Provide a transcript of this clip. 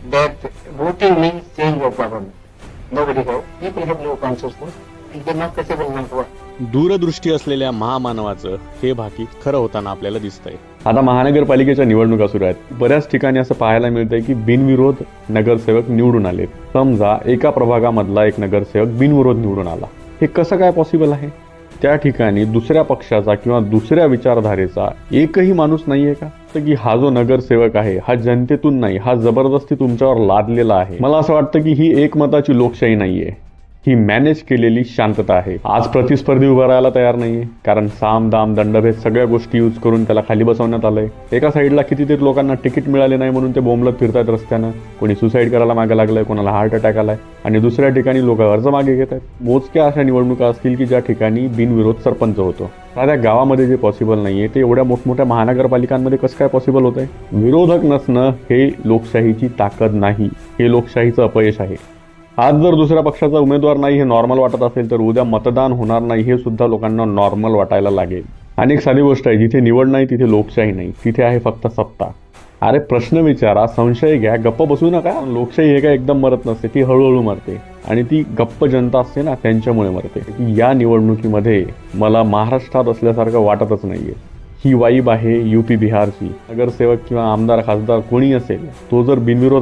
that voting means change of government. Nobody knows. People have no consciousness. And they're not capable not work. दूरदृष्टी असलेल्या महामानवाचं हे भाकी खरं होताना आपल्याला दिसतंय. आता महानगरपालिकेच्या निवडणुका सुरू आहेत. बऱ्याच ठिकाणी असं पाहायला मिळतंय की बिनविरोध नगरसेवक निवडून आलेत. समजा एका प्रभागामधला एक नगरसेवक बिनविरोध निवडून आला. हे कसं काय पॉसिबल आहे? त्या ठिकाणी दुसऱ्या पक्षाचा किंवा दुसऱ्या विचारधारेचा एकही माणूस नाहीये का? तर की हा जो नगरसेवक आहे हा जनतेतून नाही, हा जबरदस्ती तुमच्यावर लादलेला आहे. मला असं वाटतं की ही एकमताची लोकशाही नाहीये, ही मॅनेज केलेली शांतता आहे. आज प्रतिस्पर्धी उभा राहायला तयार नाहीये, कारण साम दाम दंडभेद सगळ्या गोष्टी यूज करून त्याला खाली बसवण्यात आलंय. एका साईडला कितीतरी लोकांना तिकीट मिळाले नाही म्हणून ते बोंबलत फिरतायत रस्त्यानं. कोणी सुसाईड करायला मागे लागलंय, कोणाला हार्ट अटॅक आलाय, आणि दुसऱ्या ठिकाणी लोक अर्ज मागे घेत आहेत. मोजक्या अशा निवडणुका असतील की ज्या ठिकाणी बिनविरोध सरपंच होतो. साध्या गावामध्ये जे पॉसिबल नाहीये ते एवढ्या मोठमोठ्या महानगरपालिकांमध्ये कसं काय पॉसिबल होतंय? विरोधक नसणं हे लोकशाहीची ताकद नाही, हे लोकशाहीचं अपयश आहे. आज जर दुसऱ्या पक्षाचा उमेदवार नाही हे नॉर्मल वाटत असेल तर उद्या मतदान होणार नाही हे सुद्धा लोकांना नॉर्मल वाटायला लागेल. आणि एक साधी गोष्ट आहे, जिथे निवड नाही तिथे लोकशाही नाही, तिथे आहे फक्त सत्ता. अरे प्रश्न विचारा, संशय घ्या, गप्प बसू नका. लोकशाही हे काय एकदम मरत नसते, ती हळूहळू मरते. आणि ती गप्प जनता असते ना, त्यांच्यामुळे मरते. या निवडणुकीमध्ये मला महाराष्ट्रात असल्यासारखं वाटतच नाहीये. ही वाईब आहे UP बिहारची. नगरसेवक किंवा आमदार खासदार कोणी असेल तो जर बिनविरोध